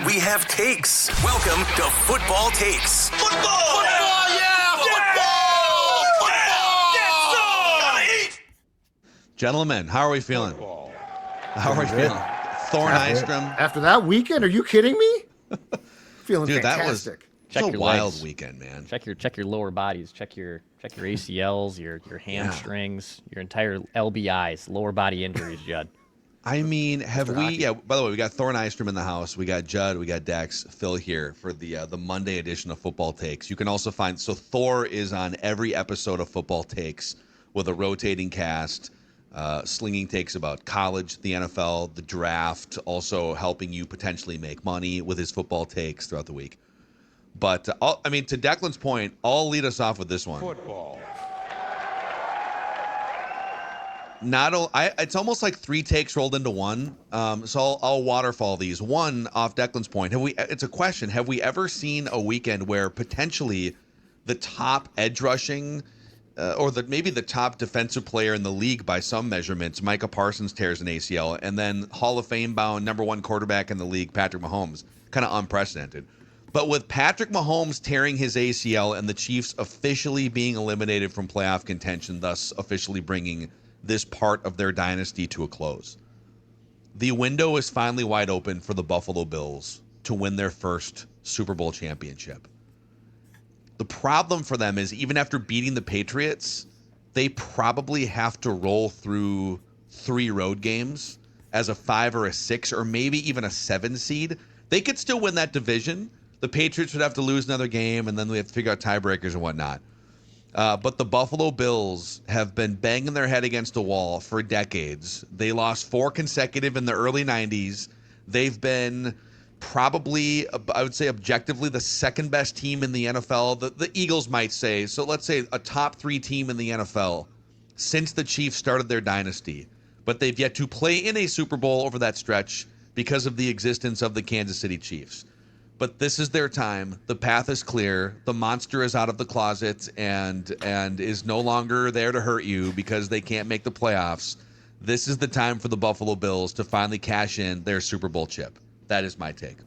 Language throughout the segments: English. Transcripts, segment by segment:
We have takes. Welcome to Football Takes. Football! Yeah! Football! Gentlemen, how are we feeling? How are we feeling? Thor Nystrom. After that weekend, are you kidding me? Feeling Dude, fantastic. That was a wild legs. weekend, man. Check your lower bodies. Check your ACLs, your hamstrings, your entire LBIs, lower body injuries, Judd. I mean, have we? Yeah. By the way, we got Thor Nystrom in the house. We got Judd. We got Dex. Phil here for the Monday edition of Football Takes. You can also find Thor is on every episode of Football Takes with a rotating cast, slinging takes about college, the NFL, the draft, also helping you potentially make money with his football takes throughout the week. But to Declan's point, I'll lead us off with this one. Football. It's almost like three takes rolled into one. So I'll waterfall these. One, off Declan's point, it's a question. Have we ever seen a weekend where potentially the top edge rushing or maybe the top defensive player in the league by some measurements, Micah Parsons, tears an ACL, and then Hall of Fame bound number one quarterback in the league, Patrick Mahomes, kind of unprecedented. But with Patrick Mahomes tearing his ACL and the Chiefs officially being eliminated from playoff contention, thus officially bringing this part of their dynasty to a close, the window is finally wide open for the Buffalo Bills to win their first Super Bowl championship. The problem for them is even after beating the Patriots, they probably have to roll through 3 road games as a 5 or a 6 or maybe even a 7 seed. They could still win that division. The Patriots would have to lose another game, and then we have to figure out tiebreakers and whatnot. But the Buffalo Bills have been banging their head against a wall for decades. They lost 4 consecutive in the early 90s. They've been probably, I would say objectively, the second best team in the NFL. The Eagles might say. So let's say a top 3 team in the NFL since the Chiefs started their dynasty. But they've yet to play in a Super Bowl over that stretch because of the existence of the Kansas City Chiefs. But this is their time. The path is clear. The monster is out of the closet and is no longer there to hurt you because they can't make the playoffs. This is the time for the Buffalo Bills to finally cash in their Super Bowl chip. That is my take.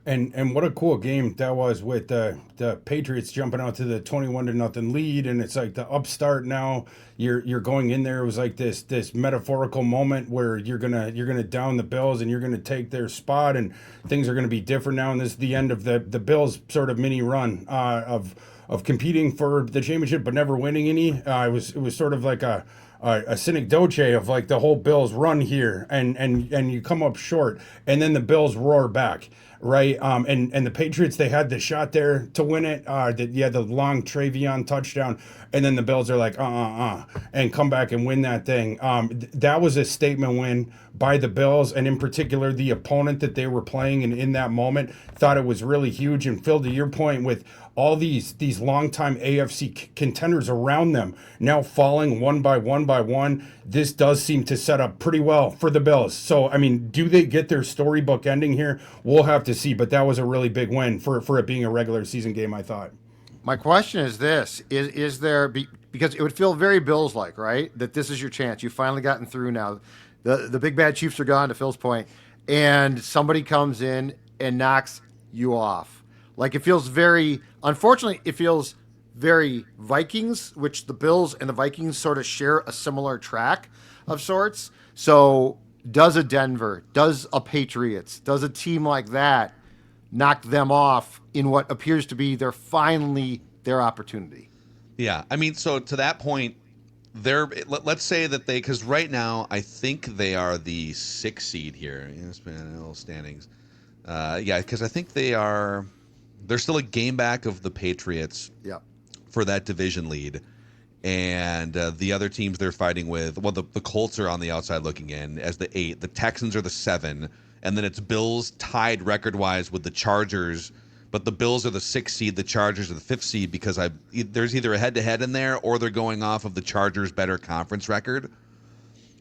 And what a cool game that was with the Patriots jumping out to the 21-0 lead, and it's like the upstart now. You're going in there. It was like this metaphorical moment where you're gonna down the Bills and you're gonna take their spot, and things are gonna be different now. And this is the end of the Bills sort of mini run of competing for the championship but never winning any. It was sort of like a cynic doce of like the whole Bills run here, and you come up short, and then the Bills roar back. Right, and the Patriots, they had the shot there to win it. The long Travion touchdown, and then the Bills are like, and come back and win that thing. That was a statement win by the Bills, and in particular, the opponent that they were playing in that moment thought it was really huge. And Phil, to your point, with all these longtime AFC contenders around them now falling one by one, this does seem to set up pretty well for the Bills. So, I mean, do they get their storybook ending here? We'll have to see, but that was a really big win for it being a regular season game, I thought. My question is this, is there, because it would feel very Bills-like, right? That this is your chance. You've finally gotten through now. The big bad Chiefs are gone, to Phil's point, and somebody comes in and knocks you off. Like, it feels unfortunately, it feels very Vikings, which the Bills and the Vikings sort of share a similar track of sorts. So does a Denver, does a Patriots, does a team like that knock them off in what appears to be their opportunity? Yeah. I mean, so to that point, let's say that because right now I think they are the 6th seed here. It's been a little standings. Because I think they're still a game back of the Patriots for that division lead. And the other teams they're fighting with, well, the Colts are on the outside looking in as the 8. The Texans are the 7. And then it's Bills tied record-wise with the Chargers. But the Bills are the 6th seed, the Chargers are the 5th seed because there's either a head-to-head in there or they're going off of the Chargers' better conference record.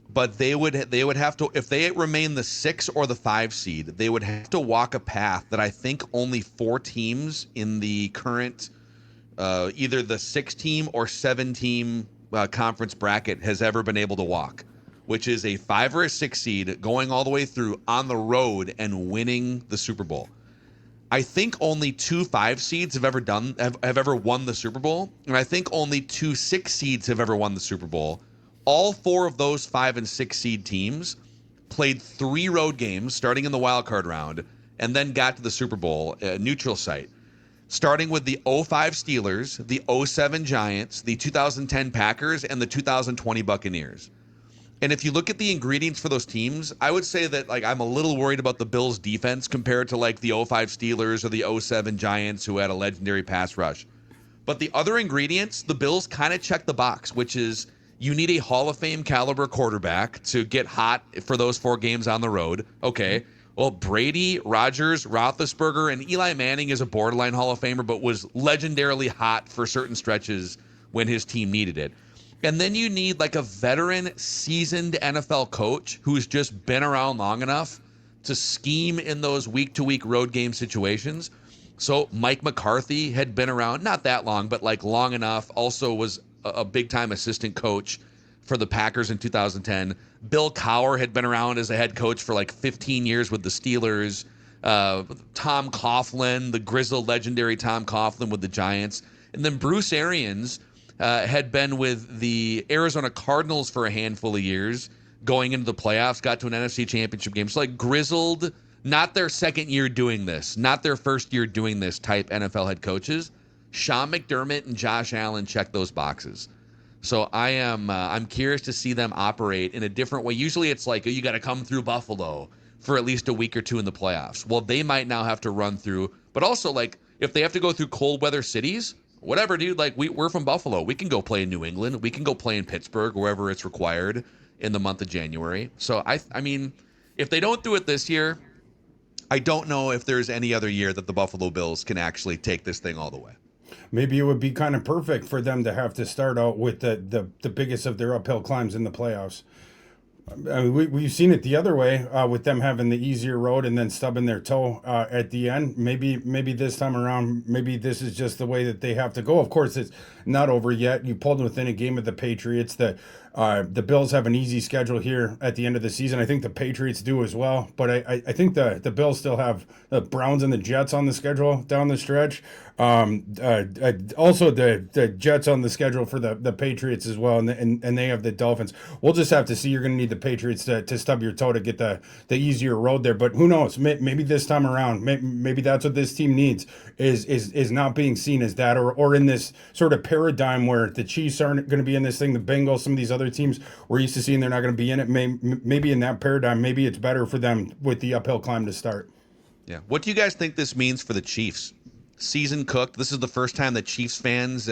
But they would have to, if they remain the 6 or the 5 seed, they would have to walk a path that I think only 4 teams in the current either the 6-team or 7-team conference bracket has ever been able to walk, which is a 5 or a 6 seed going all the way through on the road and winning the Super Bowl. I think only 2 5 seeds have ever won the Super Bowl, and I think only 2 6 seeds have ever won the Super Bowl. All 4 of those 5 and 6 seed teams played 3 road games starting in the wild card round and then got to the Super Bowl, neutral site. Starting with the 05 Steelers, the 07 Giants, the 2010 Packers, and the 2020 Buccaneers. And if you look at the ingredients for those teams, I would say that I'm a little worried about the Bills' defense compared to the 05 Steelers or the 07 Giants, who had a legendary pass rush. But the other ingredients, the Bills kind of check the box, which is you need a Hall of Fame caliber quarterback to get hot for those 4 games on the road. Okay. Well, Brady, Rodgers, Roethlisberger, and Eli Manning is a borderline Hall of Famer, but was legendarily hot for certain stretches when his team needed it. And then you need a veteran, seasoned NFL coach who's just been around long enough to scheme in those week-to-week road game situations. So Mike McCarthy had been around, not that long, but long enough, also was a big-time assistant coach for the Packers in 2010. Bill Cowher had been around as a head coach for 15 years with the Steelers. Tom Coughlin, the grizzled, legendary Tom Coughlin with the Giants. And then Bruce Arians had been with the Arizona Cardinals for a handful of years, going into the playoffs, got to an NFC championship game. So grizzled, not their second year doing this, not their first year doing this type NFL head coaches. Sean McDermott and Josh Allen check those boxes. So I'm curious to see them operate in a different way. Usually it's you got to come through Buffalo for at least a week or 2 in the playoffs. Well, they might now have to run through, but also if they have to go through cold weather cities, whatever, dude, we're from Buffalo. We can go play in New England. We can go play in Pittsburgh, wherever it's required in the month of January. So I mean, if they don't do it this year, I don't know if there's any other year that the Buffalo Bills can actually take this thing all the way. Maybe it would be kind of perfect for them to have to start out with the biggest of their uphill climbs in the playoffs. I mean, we've seen it the other way with them having the easier road and then stubbing their toe at the end. Maybe this time around, maybe this is just the way that they have to go. Of course, it's not over yet. You pulled within a game of the Patriots. The Bills have an easy schedule here at the end of the season. I think the Patriots do as well. But I think the Bills still have the Browns and the Jets on the schedule down the stretch. Also, the Jets on the schedule for the Patriots as well, and they have the Dolphins. We'll just have to see. You're going to need the Patriots to stub your toe to get the easier road there. But who knows? Maybe this time around, maybe that's what this team needs is not being seen as that, or in this sort of paradigm where the Chiefs aren't going to be in this thing. The Bengals, some of these other teams we're used to seeing, they're not going to be in it. Maybe in that paradigm, maybe it's better for them with the uphill climb to start. Yeah. What do you guys think this means for the Chiefs? Season cooked. This is the first time that Chiefs fans,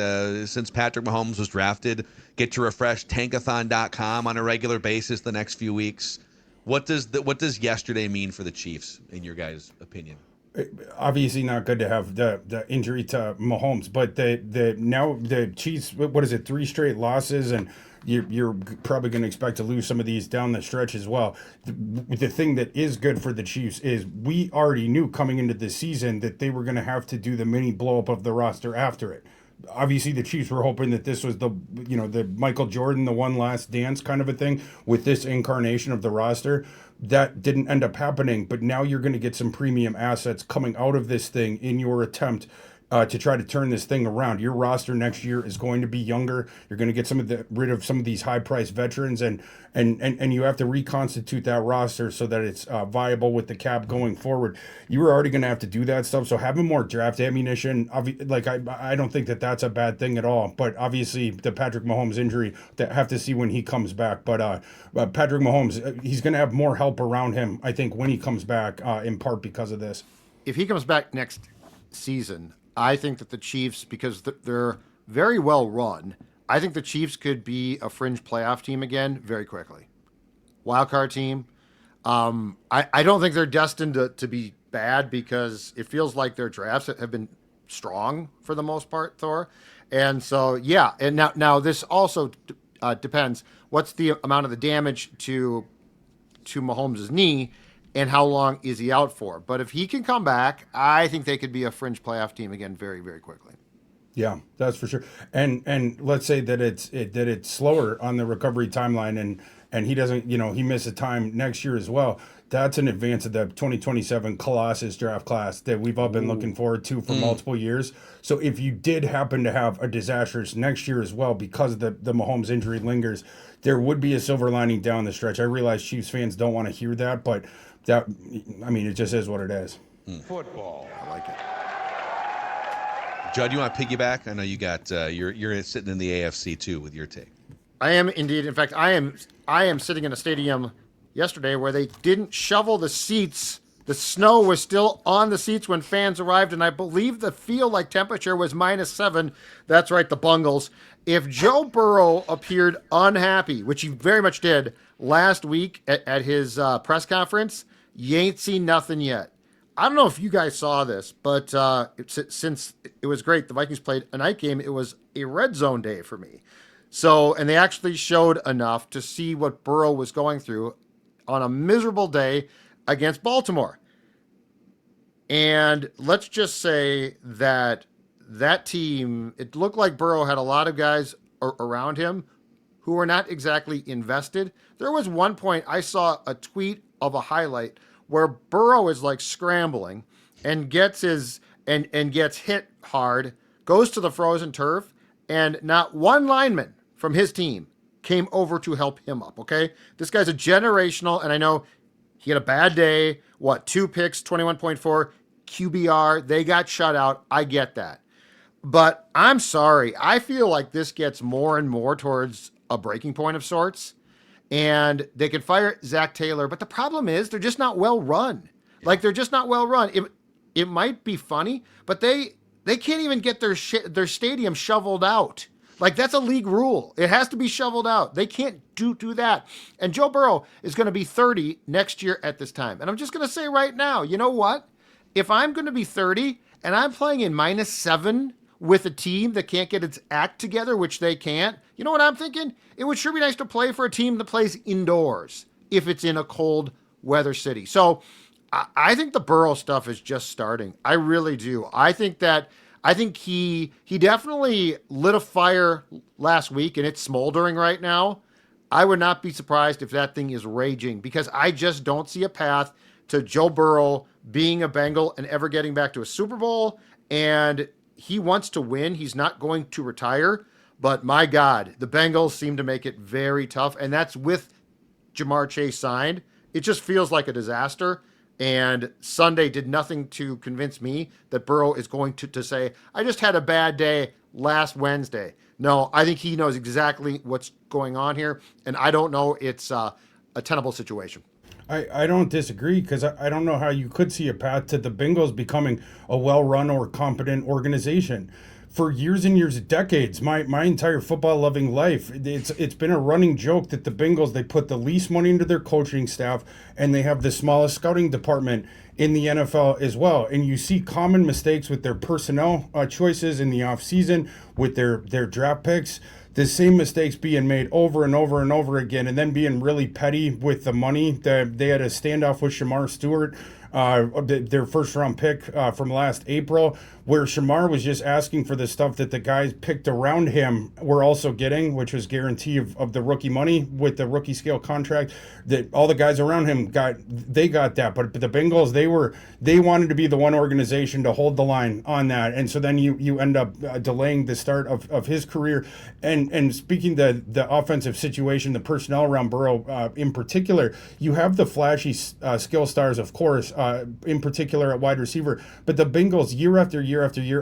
since Patrick Mahomes was drafted, get to refresh tankathon.com on a regular basis the next few weeks. What does yesterday mean for the Chiefs, in your guys' opinion? Obviously not good to have the injury to Mahomes, but now the Chiefs, what is it, 3 straight losses, and you're probably going to expect to lose some of these down the stretch as well. The thing that is good for the Chiefs is we already knew coming into the season that they were going to have to do the mini blow up of the roster after it. Obviously, the Chiefs were hoping that this was the Michael Jordan, the one last dance kind of a thing with this incarnation of the roster. That didn't end up happening, but now you're going to get some premium assets coming out of this thing in your attempt to try to turn this thing around. Your roster next year is going to be younger. You're going to get rid of some of these high-priced veterans, and you have to reconstitute that roster so that it's viable with the cap going forward. You were already going to have to do that stuff, so having more draft ammunition, I don't think that that's a bad thing at all. But obviously, the Patrick Mahomes injury, have to see when he comes back. But Patrick Mahomes, he's going to have more help around him, I think, when he comes back, in part because of this. If he comes back next season, I think that the Chiefs, because they're very well run, I think the Chiefs could be a fringe playoff team again very quickly. Wild card team. I don't think they're destined to be bad, because it feels like their drafts have been strong for the most part, Thor. And so, yeah. And now this also depends. What's the amount of the damage to Mahomes' knee, and how long is he out for? But if he can come back, I think they could be a fringe playoff team again very, very quickly. Yeah, that's for sure. And let's say that it's slower on the recovery timeline, and he doesn't, he misses time next year as well. That's an advance of the 2027 Colossus draft class that we've all been looking forward to for multiple years. So if you did happen to have a disastrous next year as well, because the Mahomes injury lingers, there would be a silver lining down the stretch. I realize Chiefs fans don't want to hear that, but it just is what it is. Football. I like it. Judd, you want to piggyback? I know you got you're sitting in the AFC too with your take. I am indeed. In fact, I am sitting in a stadium yesterday where they didn't shovel the seats. The snow was still on the seats when fans arrived, and I believe the feel-like temperature was -7. That's right, the Bengals. If Joe Burrow appeared unhappy, which he very much did last week at his press conference, you ain't seen nothing yet. I don't know if you guys saw this, but since it was great, the Vikings played a night game, it was a red zone day for me. So, and they actually showed enough to see what Burrow was going through on a miserable day against Baltimore. And let's just say that team, it looked like Burrow had a lot of guys around him who were not exactly invested. There was one point I saw a tweet of a highlight where Burrow is like scrambling and gets gets hit hard, goes to the frozen turf, and not one lineman from his team came over to help him up, okay? This guy's a generational, and I know he had a bad day. 2 picks, 21.4 QBR. They got shut out. I get that. But I'm sorry. I feel like this gets more and more towards a breaking point of sorts. And they could fire Zach Taylor, but the problem is they're just not well run. Like, they're just not well run. It might be funny, but they can't even get their stadium shoveled out. Like, that's a league rule. It has to be shoveled out. They can't do that. And Joe Burrow is going to be 30 next year at this time. And I'm just going to say right now, you know what? If I'm going to be 30 and I'm playing in -7 with a team that can't get its act together, which they can't, you know what I'm thinking? It would sure be nice to play for a team that plays indoors if it's in a cold weather city. So I think the Burrow stuff is just starting. I really do. I think he definitely lit a fire last week and it's smoldering right now. I would not be surprised if that thing is raging, because I just don't see a path to Joe Burrow being a Bengal and ever getting back to a Super Bowl. And he wants to win. He's not going to retire. But my God, the Bengals seem to make it very tough. And that's with Jamar Chase signed. It just feels like a disaster. And Sunday did nothing to convince me that Burrow is going to say, I just had a bad day last Wednesday. No, I think he knows exactly what's going on here. And I don't know it's a tenable situation. I don't disagree, because I don't know how you could see a path to the Bengals becoming a well-run or competent organization. For years and years, decades, my entire football-loving life, it's been a running joke that the Bengals, they put the least money into their coaching staff, and they have the smallest scouting department in the NFL as well. And you see common mistakes with their personnel choices in the offseason, with their draft picks. The same mistakes being made over and over and over again, and then being really petty with the money. They had a standoff with Shamar Stewart, their first-round pick from last April, where Shamar was just asking for the stuff that the guys picked around him were also getting, which was guarantee of the rookie money with the rookie scale contract. That all the guys around him got that, but the Bengals, they wanted to be the one organization to hold the line on that, and so then you end up delaying the start of his career. And speaking the offensive situation, the personnel around Burrow in particular, you have the flashy skill stars, of course, in particular at wide receiver, but the Bengals year after year,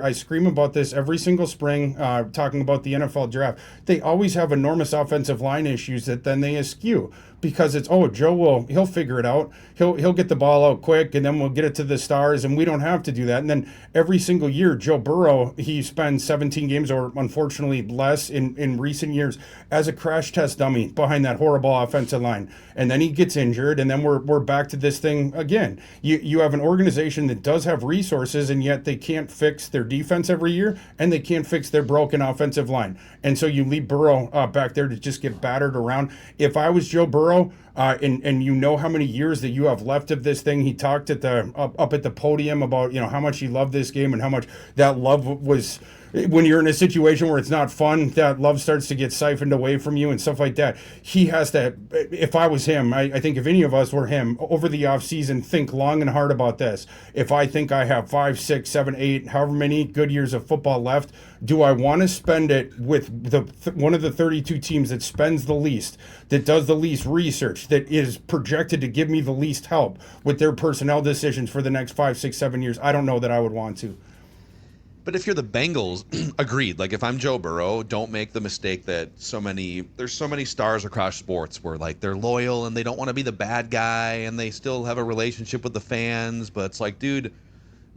I scream about this every single spring, talking about the NFL draft. They always have enormous offensive line issues that then they eschew, because it's, Joe he'll figure it out. He'll get the ball out quick, and then we'll get it to the stars, and we don't have to do that. And then every single year, Joe Burrow, he spends 17 games, or unfortunately less in recent years, as a crash test dummy behind that horrible offensive line. And then he gets injured, and then we're back to this thing again. You have an organization that does have resources, and yet they can't fix their defense every year, and they can't fix their broken offensive line. And so you leave Burrow back there to just get battered around. If I was Joe Burrow, and you know how many years that you have left of this thing. He talked at up at the podium about how much he loved this game and how much that love was when you're in a situation where it's not fun, that love starts to get siphoned away from you and stuff like that. He has to, if I was him, I think if any of us were him, over the offseason, think long and hard about this. If I think I have 5, 6, 7, 8, however many good years of football left, do I want to spend it with one of the 32 teams that spends the least, that does the least research, that is projected to give me the least help with their personnel decisions for the next 5, 6, 7 years? I don't know that I would want to. But if you're the Bengals, agreed. Like if I'm Joe Burrow, don't make the mistake that there's so many stars across sports where like they're loyal and they don't want to be the bad guy and they still have a relationship with the fans. But it's like, dude,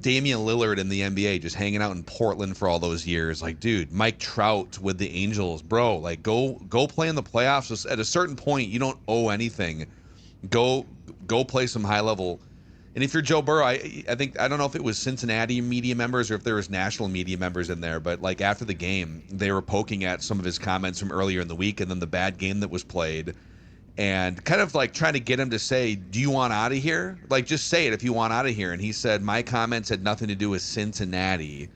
Damian Lillard in the NBA just hanging out in Portland for all those years. Like, dude, Mike Trout with the Angels, bro. Like, go play in the playoffs. At a certain point, you don't owe anything. Go play some high level. And if you're Joe Burrow, I think, I don't know if it was Cincinnati media members or if there was national media members in there, but like after the game, they were poking at some of his comments from earlier in the week and then the bad game that was played and kind of like trying to get him to say, do you want out of here? Like, just say it if you want out of here. And he said, my comments had nothing to do with Cincinnati.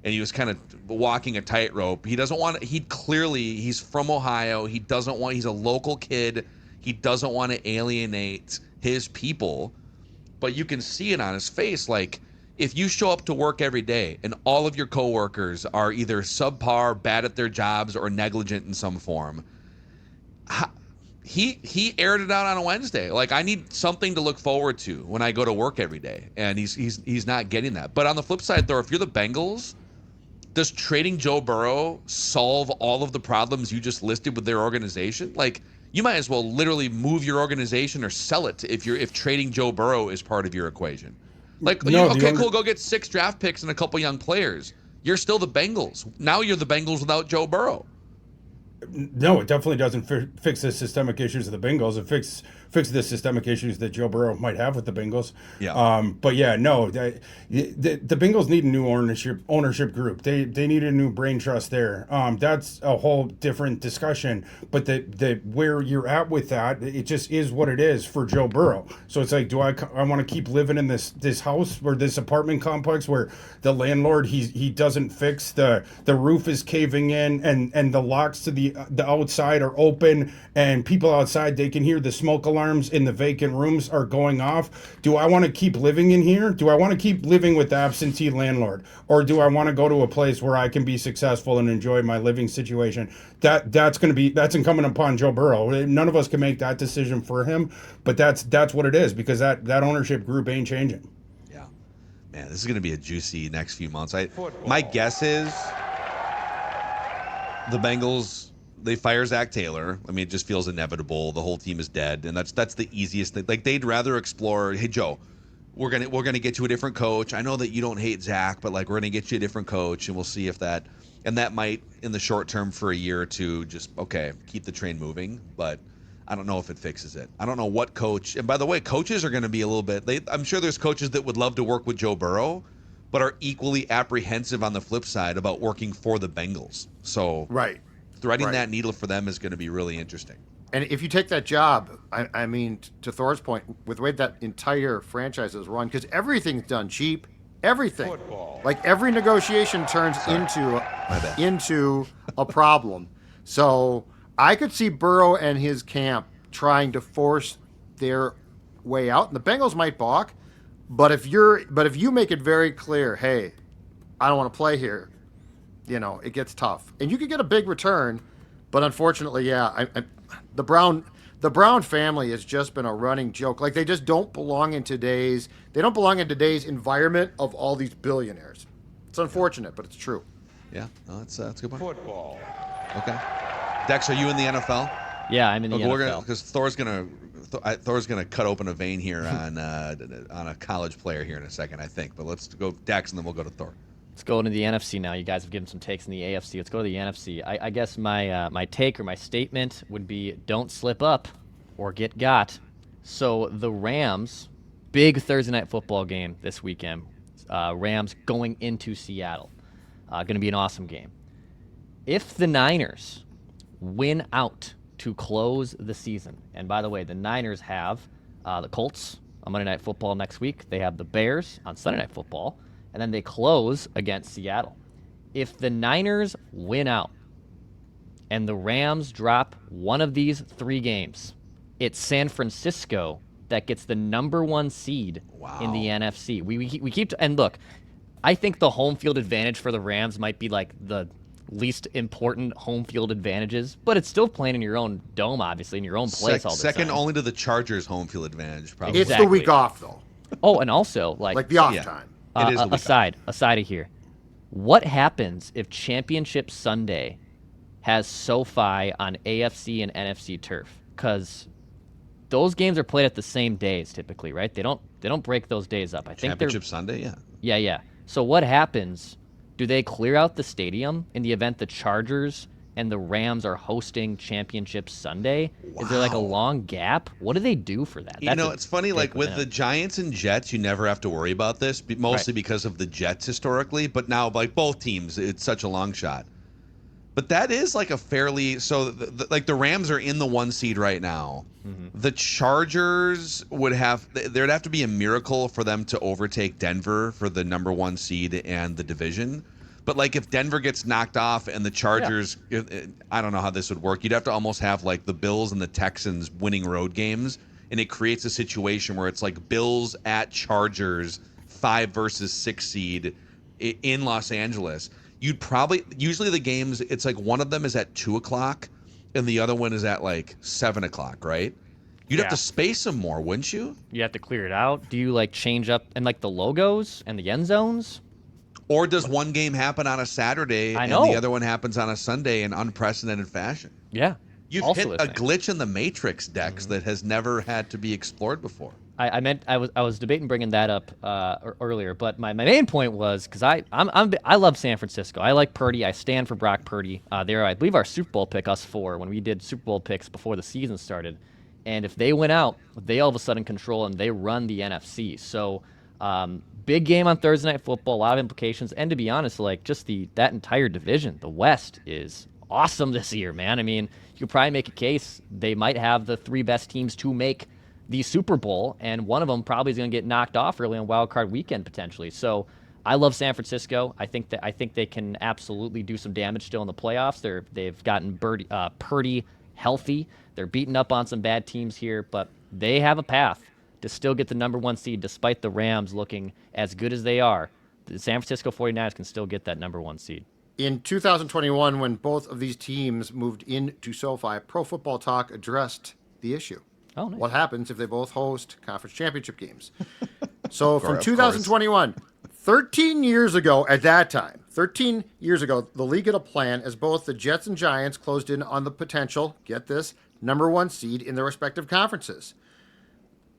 And he was kind of walking a tightrope. He doesn't want, he's from Ohio. He's a local kid. He doesn't want to alienate his people. But you can see it on his face. Like, if you show up to work every day and all of your coworkers are either subpar, bad at their jobs, or negligent in some form, he aired it out on a Wednesday. Like, I need something to look forward to when I go to work every day, and he's not getting that. But on the flip side, though, if you're the Bengals, does trading Joe Burrow solve all of the problems you just listed with their organization? Like, you might as well literally move your organization or sell it if trading Joe Burrow is part of your equation. Like, No, cool, go get 6 draft picks and a couple young players. You're still the Bengals. Now you're the Bengals without Joe Burrow. No, it definitely doesn't fix the systemic issues of the Bengals. It fix the systemic issues that Joe Burrow might have with the Bengals. Yeah. But yeah, no, the Bengals need a new ownership group. They need a new brain trust there. That's a whole different discussion. But the where you're at with that, it just is what it is for Joe Burrow. So it's like, do I want to keep living in this house or this apartment complex where the landlord he doesn't fix the roof is caving in and the locks to the outside are open and people outside, they can hear the smoke alarms in the vacant rooms are going off. Do I want to keep living in here? Do I want to keep living with the absentee landlord? Or do I want to go to a place where I can be successful and enjoy my living situation? That's incumbent upon Joe Burrow. None of us can make that decision for him, but that's what it is, because that ownership group ain't changing. Yeah. Man, this is going to be a juicy next few months. My guess is the Bengals, they fire Zach Taylor. I mean, it just feels inevitable. The whole team is dead, and that's the easiest thing. Like, they'd rather explore, hey Joe, we're gonna get you a different coach. I know that you don't hate Zach, but like, we're gonna get you a different coach, and we'll see if that might, in the short term, for a year or two, just keep the train moving. But I don't know if it fixes it. I don't know what coach. And by the way, coaches are going to be a little bit. I'm sure there's coaches that would love to work with Joe Burrow, but are equally apprehensive on the flip side about working for the Bengals. So Right. threading that needle for them is going to be really interesting. And if you take that job, I mean, to Thor's point, with the way that entire franchise is run, because everything's done cheap, everything. Football. Like, every negotiation turns into a problem. So I could see Burrow and his camp trying to force their way out, and the Bengals might balk. But if you make it very clear, hey, I don't want to play here, it gets tough, and you could get a big return. But unfortunately, the Brown family has just been a running joke. Like, they just don't belong in today's environment of all these billionaires. It's unfortunate, but it's true. Yeah, no, that's a good point. Football. Okay, Dex, are you in the NFL? Yeah, I'm in the NFL. Because Thor's gonna cut open a vein here on a college player here in a second, I think. But let's go Dex, and then we'll go to Thor. Let's go into the NFC now. You guys have given some takes in the AFC. Let's go to the NFC. I guess my take or my statement would be, don't slip up or get got. So the Rams, big Thursday night football game this weekend. Rams going into Seattle. Going to be an awesome game. If the Niners win out to close the season, and by the way, the Niners have the Colts on Monday Night Football next week. They have the Bears on Sunday Night Football. And then they close against Seattle. If the Niners win out and the Rams drop one of these 3 games, it's San Francisco that gets the number 1 seed in the NFC. We keep and look, I think the home field advantage for the Rams might be like the least important home field advantages, but it's still playing in your own dome, obviously, in your own place all the time. Second only to the Chargers' home field advantage, probably. It's the week off, though. Oh, and also like the off time. It is the week aside of here, what happens if Championship Sunday has SoFi on AFC and NFC turf? Because those games are played at the same days typically, right? They don't break those days up. I think Championship Sunday, yeah. Yeah. So what happens? Do they clear out the stadium in the event the Chargers and the Rams are hosting Championship Sunday? Wow. Is there like a long gap? What do they do for that? It's funny, like with the Giants and Jets, you never have to worry about this, mostly because of the Jets historically, but now like both teams, it's such a long shot. But that is like a fairly, like the Rams are in the 1 seed right now. Mm-hmm. The Chargers there'd have to be a miracle for them to overtake Denver for the number 1 seed and the division. But like if Denver gets knocked off and the Chargers, I don't know how this would work. You'd have to almost have like the Bills and the Texans winning road games. And it creates a situation where it's like Bills at Chargers, 5 versus 6 seed in Los Angeles. Usually the games, it's like one of them is at 2:00 and the other one is at like 7:00, right? You'd have to space them more, wouldn't you? You have to clear it out. Do you like change up and like the logos and the end zones? Or does one game happen on a Saturday and the other one happens on a Sunday in unprecedented fashion? Yeah. You've also hit a glitch in the Matrix, Dex, that has never had to be explored before. I was debating bringing that up earlier, but my main point was because I love San Francisco. I like Purdy. I stand for Brock Purdy. They're, I believe, our Super Bowl pick, us 4, when we did Super Bowl picks before the season started. And if they win out, they all of a sudden control and they run the NFC. So big game on Thursday Night Football, a lot of implications. And to be honest, like just that entire division, the West is awesome this year, man. I mean, you could probably make a case they might have the 3 best teams to make the Super Bowl, and one of them probably is going to get knocked off early on Wild Card Weekend potentially. So I love San Francisco. I think they can absolutely do some damage still in the playoffs. They've gotten Purdy healthy. They're beating up on some bad teams here, but they have a path to still get the number 1 seed despite the Rams looking as good as they are. The San Francisco 49ers can still get that number 1 seed. In 2021, when both of these teams moved into SoFi, Pro Football Talk addressed the issue. Oh, nice. What happens if they both host conference championship games? So from 2021, 13 years ago at that time, 13 years ago, the league had a plan as both the Jets and Giants closed in on the potential, get this, number 1 seed in their respective conferences.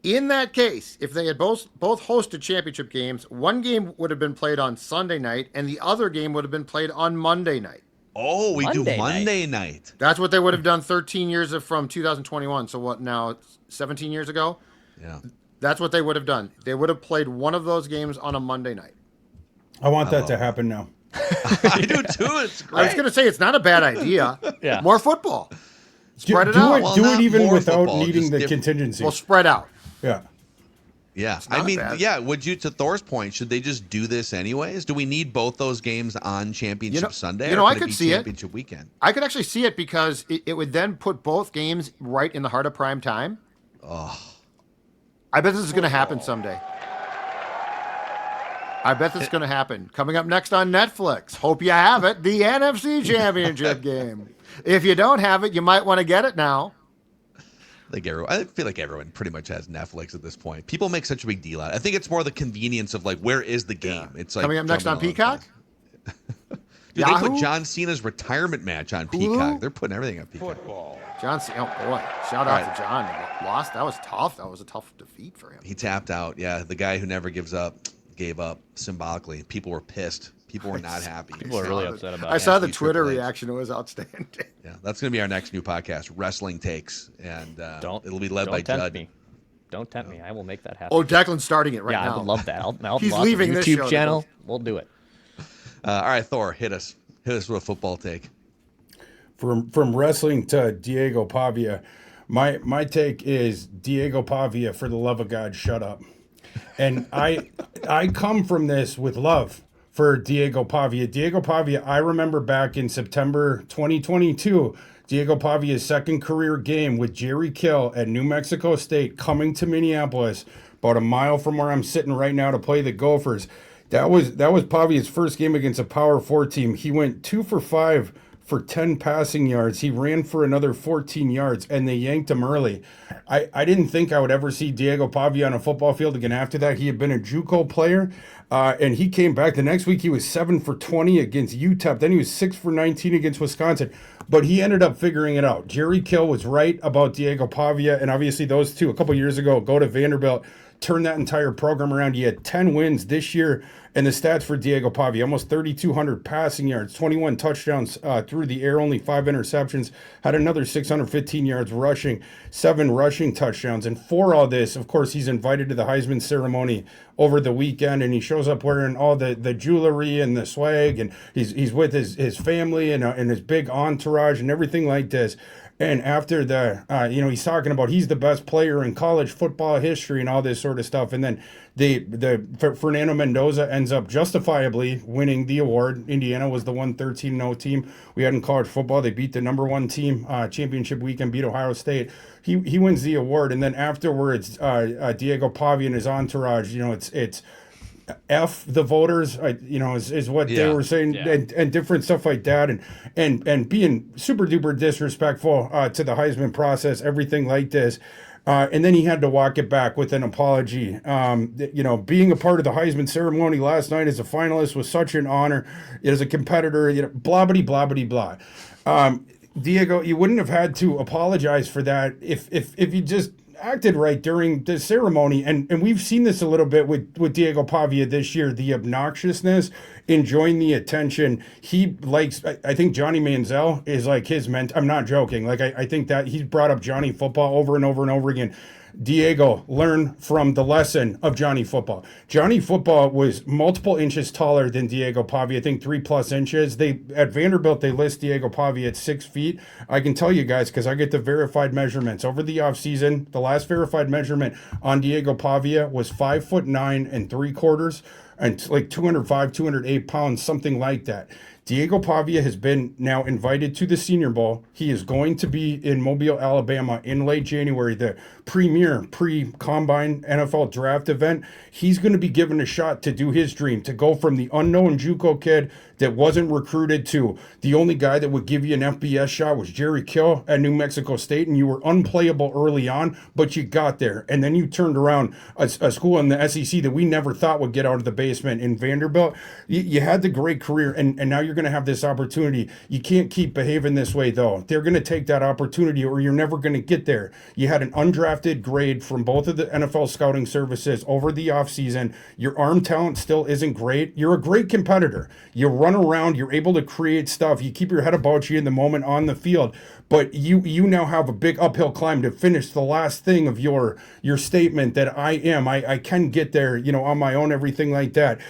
In that case, if they had both hosted championship games, one game would have been played on Sunday night and the other game would have been played on Monday night. Oh, we do Monday night. That's what they would have done 13 years from 2021. So what now, 17 years ago? Yeah. That's what they would have done. They would have played one of those games on a Monday night. I want that to happen now. I do too. It's great. I was going to say, it's not a bad idea. Yeah. More football. Spread it out. Do it even without football, needing the contingency. Well, spread out. Yeah. Yeah. not I mean, bad. yeah, to Thor's point, should they just do this anyways? Do we need both those games on Championship Sunday? I could could be see it. Championship weekend? I could actually see it because it would then put both games right in the heart of prime time. Oh. I bet this is going to happen someday. I bet this is going to happen. Coming up next on Netflix, hope you have it, the NFC Championship game. If you don't have it, you might want to get it now. I feel like everyone pretty much has Netflix at this point. People make such a big deal out of it. I think it's more the convenience of like, where is the game? Yeah. It's like coming up next on Peacock. Dude, they put John Cena's retirement match on Peacock. They're putting everything on Peacock. Football. John Cena, oh boy, shout out to John. Lost. That was tough. That was a tough defeat for him. He tapped out. Yeah, the guy who never gives up gave up symbolically. People were pissed. People were not happy. People are really upset about it. I saw the Twitter reaction. It was outstanding. Yeah, that's going to be our next new podcast, Wrestling Takes, and it'll be led by tempt Judd. Me. Don't tempt me. I will make that happen. Oh, Declan's starting it right now. Yeah, I would love that. I'll He's launch leaving a this YouTube show channel. We'll do it. All right, Thor, hit us. Hit us with a football take. From wrestling to Diego Pavia, my take is Diego Pavia, for the love of God, shut up. And I come from this with love for Diego Pavia. Diego Pavia, I remember back in September 2022, Diego Pavia's second career game with Jerry Kill at New Mexico State coming to Minneapolis, about a mile from where I'm sitting right now to play the Gophers. That was Pavia's first game against a Power 4 team. He went 2 for 5 for 10 passing yards. He ran for another 14 yards, and they yanked him early. I didn't think I would ever see Diego Pavia on a football field again after that. He had been a JUCO player, and he came back. The next week, he was 7 for 20 against UTEP. Then he was 6 for 19 against Wisconsin. But he ended up figuring it out. Jerry Kill was right about Diego Pavia, and obviously those two, a couple years ago, go to Vanderbilt, turn that entire program around. He had 10 wins this year. And the stats for Diego Pavia, almost 3,200 passing yards, 21 touchdowns through the air, only 5 interceptions, had another 615 yards rushing, 7 rushing touchdowns. And for all this, of course, he's invited to the Heisman ceremony over the weekend, and he shows up wearing all the jewelry and the swag, and he's with his family and his big entourage and everything like this. And after he's talking about he's the best player in college football history and all this sort of stuff. And then Fernando Mendoza ends up justifiably winning the award. Indiana was the 13-0 team we had in college football. They beat the number 1 team championship weekend, beat Ohio State. He wins the award. And then afterwards, Diego Pavia and his entourage, it's F the voters, is what they were saying, and different stuff like that, and being super duper disrespectful to the Heisman process, everything like this. And then he had to walk it back with an apology. Being a part of the Heisman ceremony last night as a finalist was such an honor. As a competitor, blah, blah, blah, blah, blah. Diego, you wouldn't have had to apologize for that if you just acted right during the ceremony, and we've seen this a little bit with Diego Pavia this year, the obnoxiousness, enjoying the attention. He likes, I think Johnny Manziel is like his mentor. I'm not joking. Like, I think that he's brought up Johnny Football over and over and over again. Diego, learn from the lesson of Johnny Football. Johnny Football was multiple inches taller than Diego Pavia, I think 3+ inches. At Vanderbilt, they list Diego Pavia at 6 feet. I can tell you guys, because I get the verified measurements. Over the offseason, the last verified measurement on Diego Pavia was 5'9 3/4, and like 205, 208 pounds, something like that. Diego Pavia has been now invited to the Senior Bowl. He is going to be in Mobile, Alabama in late January, the premier pre-combine NFL draft event. He's going to be given a shot to do his dream, to go from the unknown JUCO kid that wasn't recruited to the only guy that would give you an FBS shot was Jerry Kill at New Mexico State, and you were unplayable early on, but you got there. And then you turned around a school in the SEC that we never thought would get out of the basement in Vanderbilt. You had the great career, and now you're going to have this opportunity. You can't keep behaving this way, though. They're going to take that opportunity, or you're never going to get there. You had an undrafted grade from both of the NFL scouting services over the offseason. Your arm talent still isn't great. You're a great competitor. You run around, you're able to create stuff, you keep your head about you in the moment on the field, but you now have a big uphill climb to finish the last thing of your statement that I can get there, on my own, everything like that.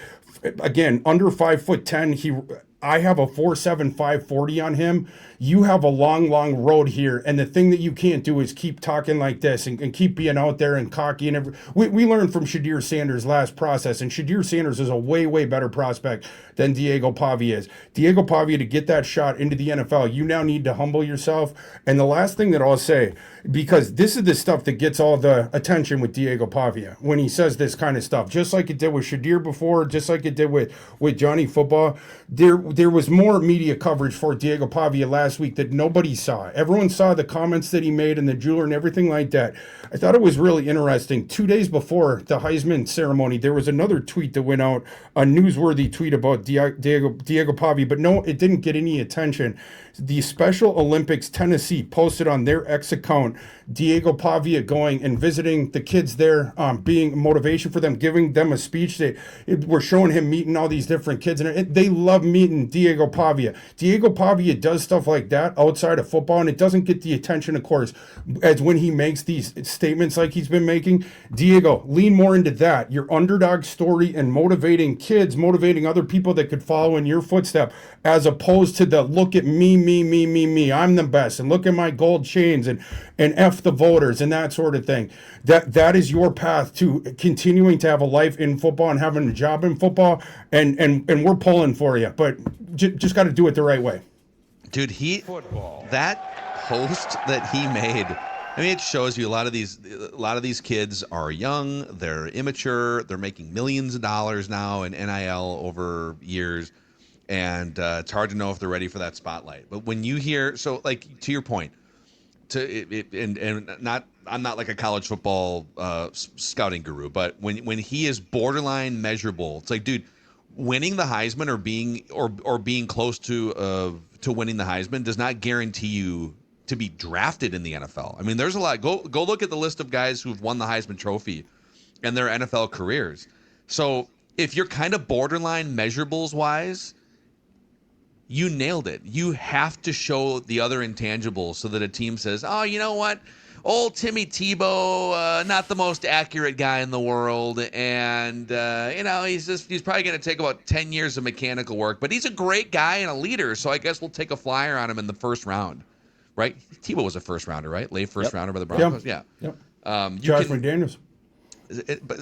Again, under 5'10", I have a 4.7 540 on him. You have a long road here, and the thing that you can't do is keep talking like this and keep being out there and cocky. And we learned from Shadir Sanders' last process, and Shadir Sanders is a way better prospect than Diego Pavia is. Diego Pavia, to get that shot into the NFL, you now need to humble yourself. And the last thing that I'll say, because this is the stuff that gets all the attention with Diego Pavia when he says this kind of stuff, just like it did with Shadir before, just like it did with Johnny Football. There was more media coverage for Diego Pavia last week that nobody saw. Everyone saw the comments that he made and the jeweler and everything like that. I thought it was really interesting. 2 days before the Heisman ceremony, there was another tweet that went out, a newsworthy tweet about Diego Pavia, but no, it didn't get any attention. The Special Olympics Tennessee posted on their X account Diego Pavia going and visiting the kids there, being motivation for them, giving them a speech. We're showing him meeting all these different kids, and they love meeting Diego Pavia. Diego Pavia does stuff like like that outside of football, and it doesn't get the attention, of course, as when he makes these statements like he's been making. Diego, lean more into that. Your underdog story and motivating kids, motivating other people that could follow in your footstep, as opposed to the look at me, I'm the best, and look at my gold chains and F the voters and that sort of thing. That is your path to continuing to have a life in football and having a job in football, and we're pulling for you, but just got to do it the right way. Dude, that post that he made, I mean, it shows you a lot of these kids are young, they're immature, they're making millions of dollars now in NIL over years, and it's hard to know if they're ready for that spotlight. But when you hear, so like to your point, I'm not like a college football scouting guru, but when he is borderline measurable, it's like, dude, winning the Heisman or being close to winning the Heisman does not guarantee you to be drafted in the NFL. I mean, there's a lot. Go look at the list of guys who've won the Heisman Trophy and their NFL careers. So if you're kind of borderline measurables wise, you nailed it. You have to show the other intangibles so that a team says, oh, you know what? Old Timmy Tebow, not the most accurate guy in the world. And, he's probably going to take about 10 years of mechanical work. But he's a great guy and a leader, so I guess we'll take a flyer on him in the first round. Right? Tebow was a first rounder, right? Late first rounder by the Broncos. Yeah. Yep. Josh McDaniels.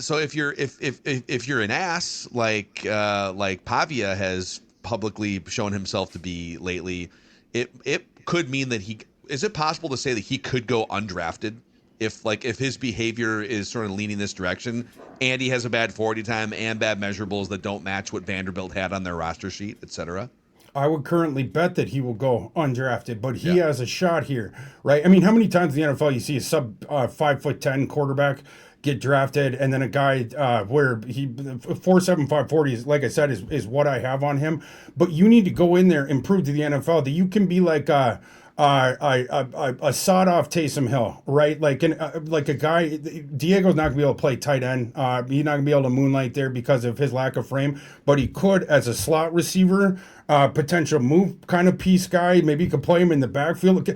So if you're an ass like Pavia has publicly shown himself to be lately, it could mean that is it possible to say that he could go undrafted if his behavior is sort of leaning this direction and he has a bad 40 time and bad measurables that don't match what Vanderbilt had on their roster sheet, etc.? I would currently bet that he will go undrafted, but he has a shot here, right? I mean, how many times in the NFL you see a sub 5'10" quarterback get drafted, and then a guy where he 4.7, 540 is, like I said, is what I have on him. But you need to go in there and prove to the NFL that you can be like a sawed-off Taysom Hill, right? Like a guy. Diego's not gonna be able to play tight end. He's not gonna be able to moonlight there because of his lack of frame. But he could as a slot receiver, potential move kind of piece guy. Maybe you could play him in the backfield.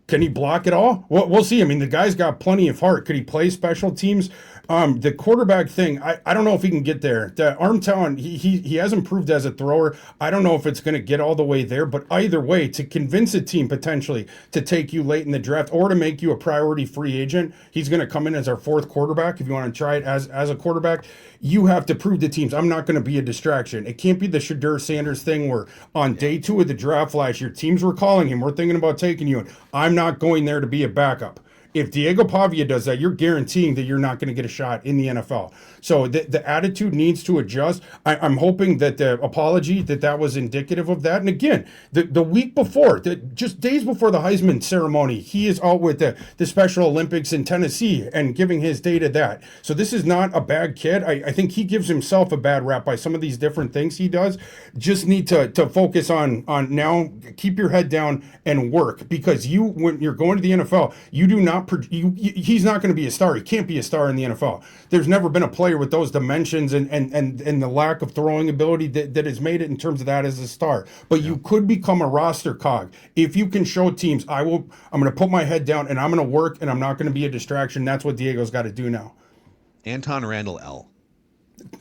Can he block it all? Well, we'll see. I mean, the guy's got plenty of heart. Could he play special teams? The quarterback thing, I don't know if he can get there. The arm talent, he has improved as a thrower. I don't know if it's going to get all the way there, but either way, to convince a team potentially to take you late in the draft or to make you a priority free agent, he's going to come in as our fourth quarterback. If you want to try it as a quarterback, you have to prove to teams, I'm not going to be a distraction. It can't be the Shadur Sanders thing where on day 2 of the draft last year, teams were calling him, we're thinking about taking you, and I'm not going there to be a backup. If Diego Pavia does that, you're guaranteeing that you're not going to get a shot in the NFL. So the attitude needs to adjust. I'm hoping that the apology, that was indicative of that. And again, the week before, just days before the Heisman ceremony, he is out with the Special Olympics in Tennessee and giving his day to that. So this is not a bad kid. I think he gives himself a bad rap by some of these different things he does. Just need to focus on now, keep your head down and work, because when you're going to the NFL, you do not he's not going to be a star. He can't be a star in the NFL. There's never been a player with those dimensions and the lack of throwing ability that has made it in terms of that as a star. But you could become a roster cog if you can show teams, I'm going to put my head down and I'm going to work and I'm not going to be a distraction. That's what Diego's got to do now. Anton Randall L.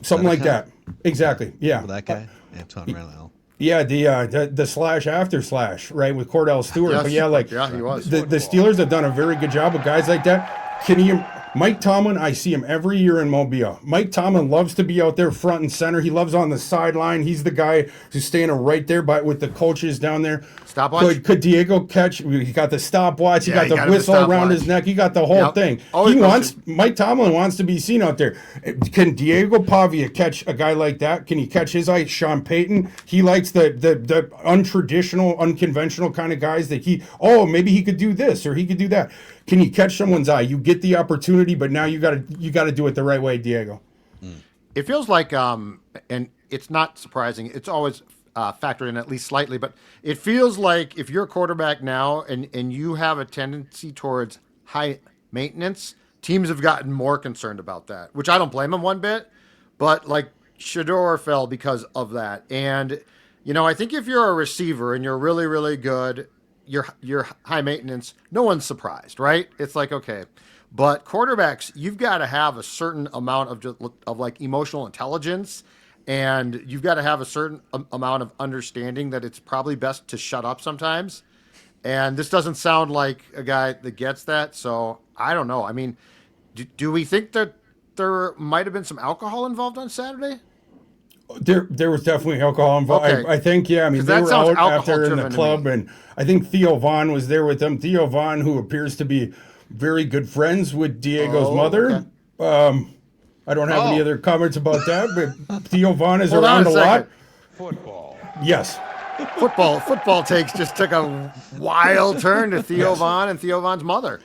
Something like that. Exactly. Yeah. For that guy, Anton Randall L. Yeah, the slash after slash, right, with Cordell Stewart. Yes. But he was. The Steelers have done a very good job with guys like that. Mike Tomlin, I see him every year in Mobile. Mike Tomlin loves to be out there front and center. He loves on the sideline. He's the guy who's standing right there with the coaches down there. Stopwatch? Could Diego catch? He got the stopwatch. He got the whistle around his neck. He got the whole thing. Mike Tomlin wants to be seen out there. Can Diego Pavia catch a guy like that? Can he catch his eye? Sean Payton, he likes the untraditional, unconventional kind of guys that maybe he could do this or he could do that. Can you catch someone's eye? You get the opportunity, but now you got to do it the right way, Diego. It feels like, and it's not surprising. It's always factored in at least slightly, but it feels like if you're a quarterback now and you have a tendency towards high maintenance, teams have gotten more concerned about that, which I don't blame them one bit. But like Shador fell because of that, and I think if you're a receiver and you're really, really good, you're high maintenance. No one's surprised, right? It's like, okay. But quarterbacks, you've got to have a certain amount of like emotional intelligence, and you've got to have a certain amount of understanding that it's probably best to shut up sometimes. And this doesn't sound like a guy that gets that. So I don't know. I mean, do we think that there might have been some alcohol involved on Saturday? There was definitely alcohol involved. Okay. I think, yeah. I mean, 'Cause they that were sounds out after in alcohol-driven the to club, me. and I think Theo Vaughn was there with them. Theo Vaughn, who appears to be very good friends with Diego's mother. Okay. I don't have any other comments about that, but Theo Vaughn is Hold on around a a lot. second. Yes. Football takes just took a wild turn to Theo Vaughn and Theo Vaughn's mother.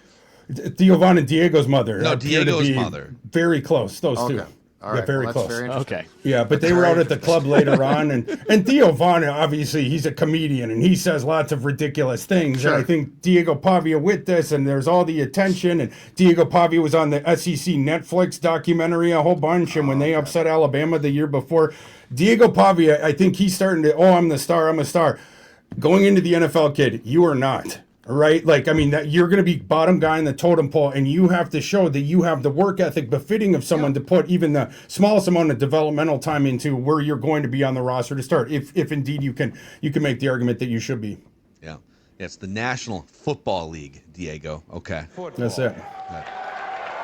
Theo Vaughn and Diego's mother. No, appear to Diego's be mother. Very close, those two. Okay. All right. Yeah, very Well, close. that's very interesting. Okay. Yeah, but they were out at the club later on, and Theo Vaughn, obviously, he's a comedian, and he says lots of ridiculous things. Sure. And I think Diego Pavia with this, and there's all the attention, and Diego Pavia was on the SEC Netflix documentary a whole bunch, and when they upset Alabama the year before, Diego Pavia, I think he's starting to, I'm the star, I'm a star. Going into the NFL, kid, you are not. Right? Like, I mean, that you're going to be bottom guy in the totem pole, and you have to show that you have the work ethic befitting of someone to put even the smallest amount of developmental time into where you're going to be on the roster to start. If indeed you can make the argument that you should be. Yeah. It's the National Football League, Diego. Okay. That's it.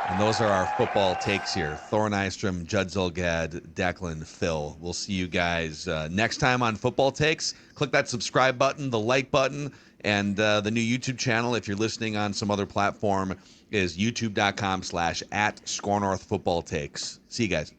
And those are our football takes here. Thor Nystrom, Judd Zolgad, Declan, Phil. We'll see you guys next time on Football Takes. Click that subscribe button, the like button, and the new YouTube channel, if you're listening on some other platform, is youtube.com/@ScoreNorthFootballTakes. See you guys.